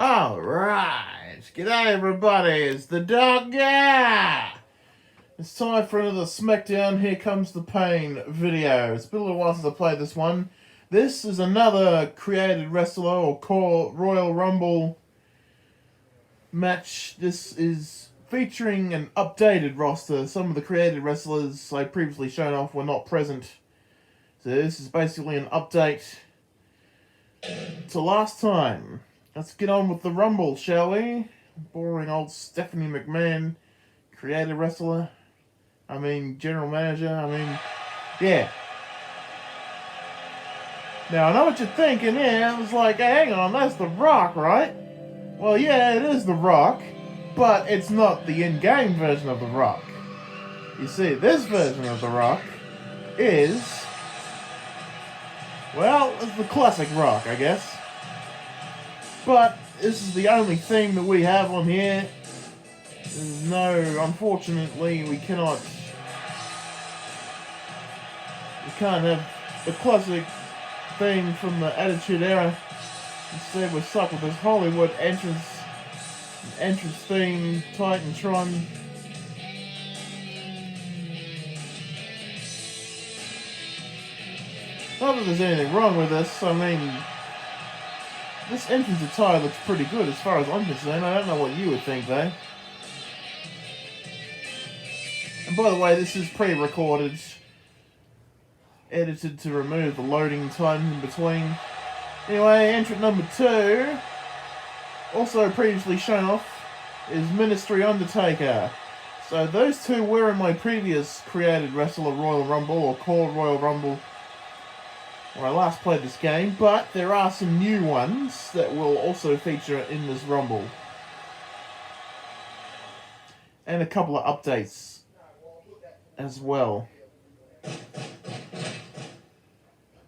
Alright, g'day everybody, it's the Doga! It's time for another SmackDown Here Comes the Pain video. It's been a little while since I played this one. This is another created wrestler or CAW Royal Rumble match. This is featuring an updated roster. Some of the created wrestlers I previously shown off were not present. So this is basically an update to last time. Let's get on with the Rumble, shall we? Boring old Stephanie McMahon, creative wrestler. General manager. Yeah. Now, I know what you're thinking, yeah. It was like, hey, hang on, that's The Rock, right? Well, yeah, it is The Rock, but it's not the in-game version of The Rock. You see, this version of The Rock is, well, it's the classic Rock, I guess. But this is the only theme that we have on here. There's unfortunately, we can't have the classic theme from the Attitude Era. Instead, we're stuck with this Hollywood entrance theme, Titantron. Not that there's anything wrong with this. This entrance attire looks pretty good as far as I'm concerned. I don't know what you would think, though. And by the way, this is pre-recorded, edited to remove the loading time in between. Anyway, entrant number 2, also previously shown off, is Ministry Undertaker. So those two were in my previous created wrestler Royal Rumble, or CAW Royal Rumble, where I last played this game, but there are some new ones that will also feature in this Rumble. And a couple of updates as well.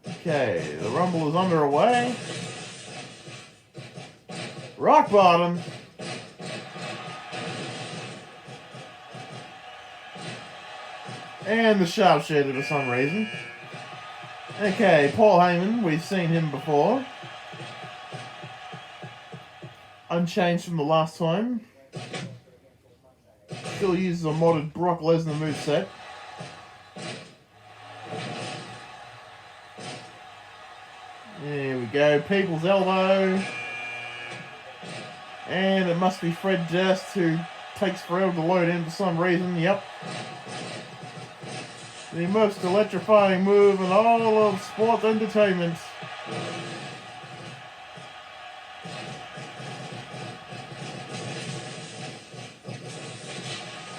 Okay, the Rumble is underway. Rock bottom. And the sharpshooter for some reason. Okay, Paul Heyman, we've seen him before. Unchanged from the last time. Still uses a modded Brock Lesnar moveset. There we go, People's Elbow. And it must be Fred Durst, who takes forever to load in for some reason, yep. The most electrifying move in all of sports entertainment.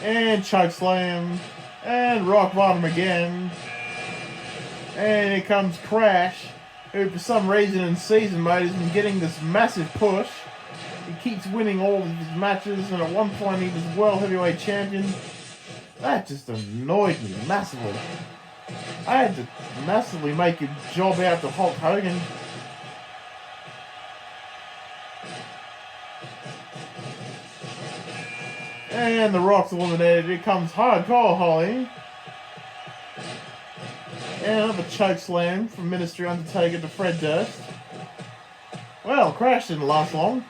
And chokeslam. And rock bottom again. And here comes Crash, who for some reason in season mode has been getting this massive push. He keeps winning all of his matches, and at one point he was World Heavyweight Champion. That just annoyed me massively. I had to massively make a job out to Hulk Hogan. And the Rock's eliminated. Here comes Hardcore Holly. And another chokeslam from Ministry Undertaker to Fred Durst. Well, Crash didn't last long.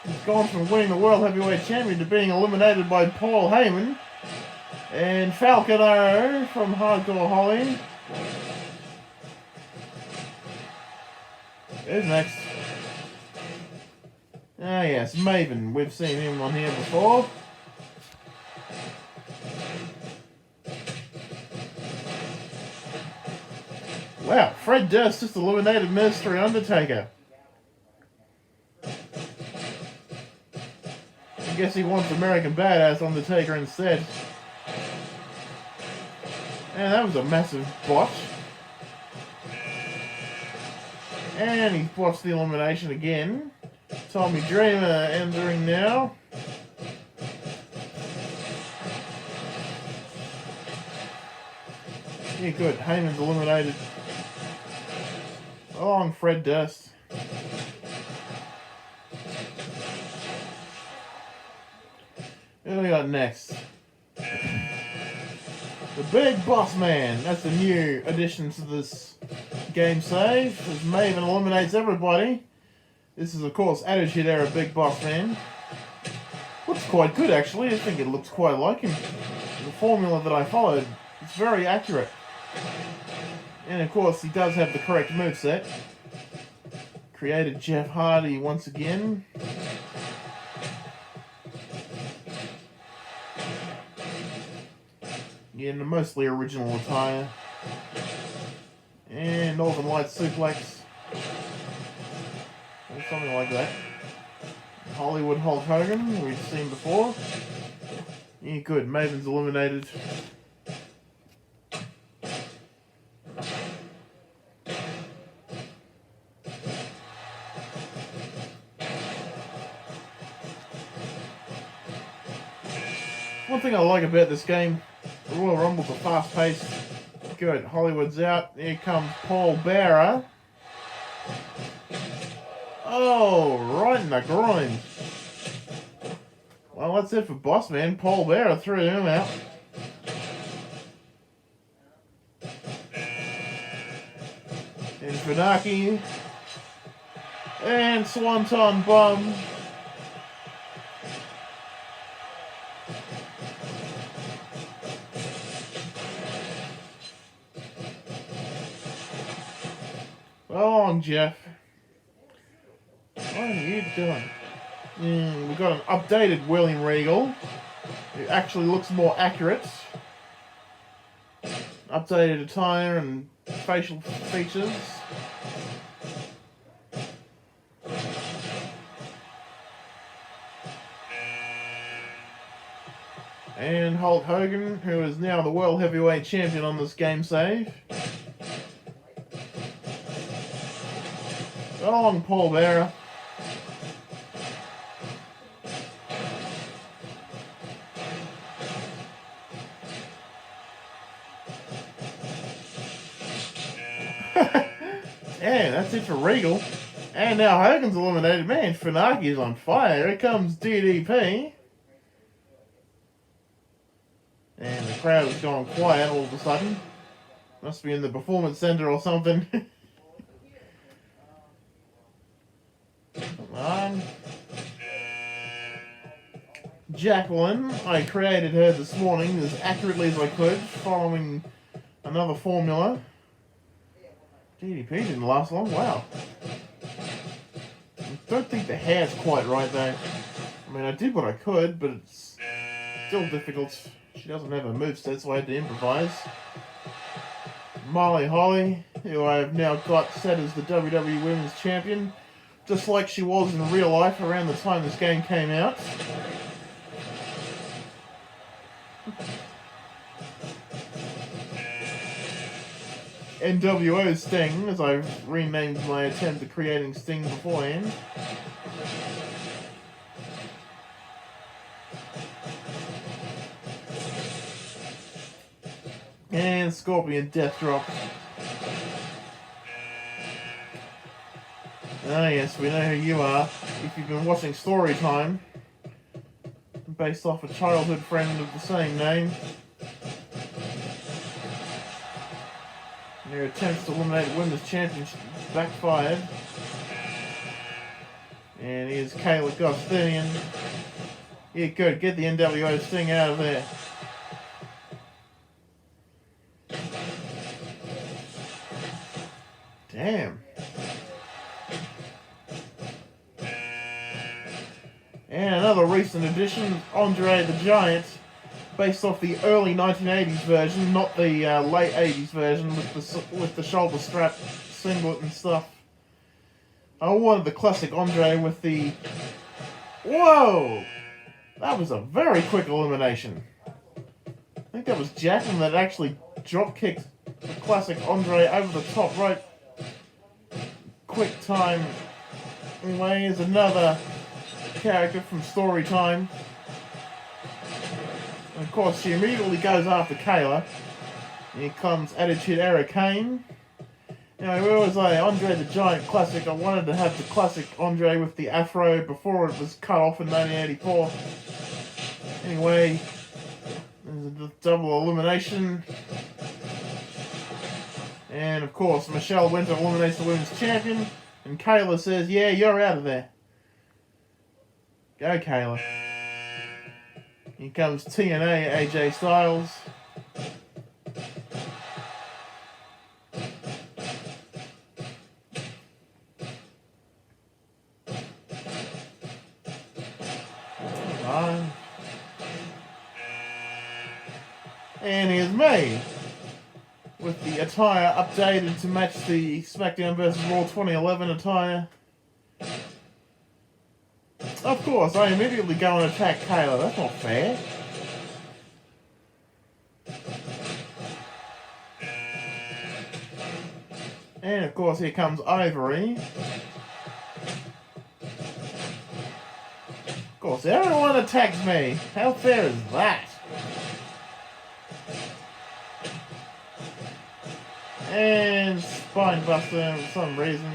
He's gone from winning the World Heavyweight Champion to being eliminated by Paul Heyman. And Falcon Arrow from Hardcore Holly. Who's next? Ah yes, Maven. We've seen him on here before. Wow, Fred Durst just eliminated Ministry Undertaker. I guess he wants American Badass Undertaker instead. And that was a massive botch. And he's botched the elimination again. Tommy Dreamer entering now. Yeah, good. Heyman's eliminated. Along Fred Durst. Who we got next? The Big Boss Man. That's the new addition to this game save. As Maven eliminates everybody. This is, of course, Attitude Era Big Boss Man. Looks quite good, actually. I think it looks quite like him. The formula that I followed, it's very accurate. And, of course, he does have the correct moveset. Created Jeff Hardy once again. In a mostly original attire. And Northern Lights suplex. Or something like that. Hollywood Hulk Hogan, we've seen before. Yeah, good. Maven's eliminated. One thing I like about this game, the Royal Rumble's a fast-paced. Good. Hollywood's out. Here comes Paul Bearer. Oh, right in the groin. Well, that's it for Boss Man. Paul Bearer threw him out. And Funaki. And Swanton Bomb. Oh, Jeff. What are you doing? We've got an updated William Regal. It actually looks more accurate. Updated attire and facial features. And Hulk Hogan, who is now the World Heavyweight Champion on this game save. Go along, Paul Bearer. Yeah, that's it for Regal. And now Hogan's eliminated. Man, Funaki's on fire. Here comes DDP. And the crowd has gone quiet all of a sudden. Must be in the Performance Center or something. Come on. Jacqueline, I created her this morning as accurately as I could, following another formula. DDP didn't last long, wow. I don't think the hair's quite right though. I mean, I did what I could, but it's still difficult. She doesn't have a moveset, so I had to improvise. Molly Holly, who I have now got set as the WWE Women's Champion, just like she was in real life around the time this game came out. NWO Sting, as I've renamed my attempt at creating Sting beforehand. And Scorpion Death Drop. Ah yes, we know who you are. If you've been watching Storytime, based off a childhood friend of the same name. Their attempts to eliminate the Women's Championship backfired. And here's Kayla Gostinian. Yeah, good. Get the NWO Sting out of there. Damn. And another recent addition, Andre the Giant, based off the early 1980s version, not the late 80s version with the shoulder strap singlet and stuff. I wanted the classic Andre with the... Whoa! That was a very quick elimination. I think that was Jacqueline that actually drop-kicked the classic Andre over the top rope. Quick time. Anyway, here's another character from Storytime. And of course, she immediately goes after Kayla. Here comes Attitude Era Kane. You know, where was I? Andre the Giant Classic. I wanted to have the classic Andre with the afro before it was cut off in 1984. Anyway, there's a double elimination. And of course, Michelle Winter eliminates the Women's Champion. And Kayla says, yeah, you're out of there. Go, Kayla. Here comes TNA, AJ Styles. And here's me, with the attire updated to match the SmackDown vs. Raw 2011 attire. Of course, I immediately go and attack Kayla. That's not fair. And of course, here comes Ivory. Of course, everyone attacks me. How fair is that? And Spinebuster for some reason.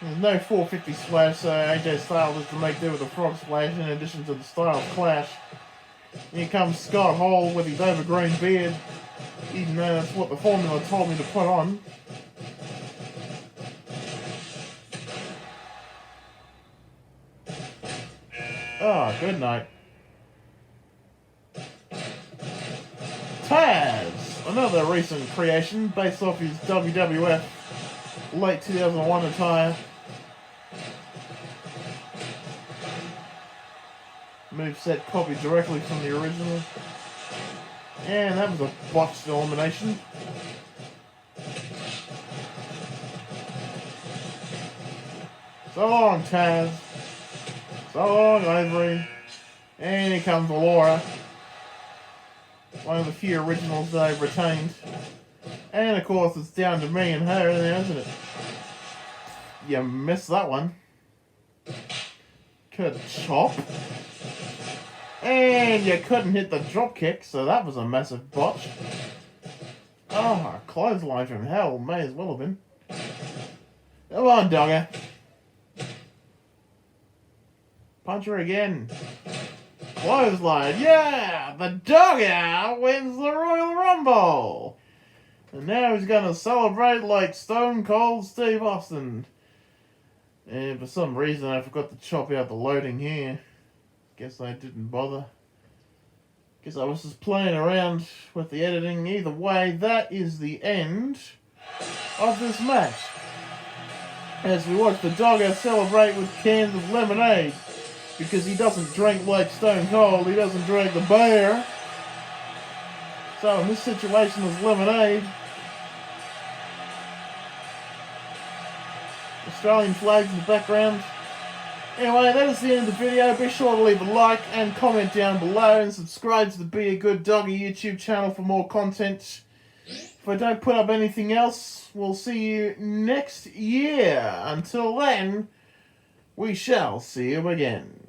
There's no 450 splash, so AJ Styles has to make do with a frog splash in addition to the Styles Clash. Here comes Scott Hall with his overgrown beard, even though that's what the formula told me to put on. Oh, good night. Taz, another recent creation based off his WWF late 2001 attire. Moveset copied directly from the original. And that was a botched elimination. So long, Taz. So long, Ivory. And here comes Laura. One of the few originals that I've retained. And of course it's down to me and her now, isn't it? You missed that one. Could chop. And you couldn't hit the drop kick, so that was a massive botch. Oh, a clothesline from hell. May as well have been. Come on, Doga. Punch her again. Clothesline. Yeah! The Doga wins the Royal Rumble. And now he's going to celebrate like Stone Cold Steve Austin. And for some reason I forgot to chop out the loading here. Guess I didn't bother. Guess I was just playing around with the editing. Either way, that is the end of this match. As we watch the Doga celebrate with cans of lemonade. Because he doesn't drink like Stone Cold. He doesn't drink the beer. So in this situation, it's lemonade. Australian flags in the background. Anyway, that is the end of the video. Be sure to leave a like and comment down below and subscribe to the Be a Good Doggy YouTube channel for more content. If I don't put up anything else, we'll see you next year. Until then, we shall see you again.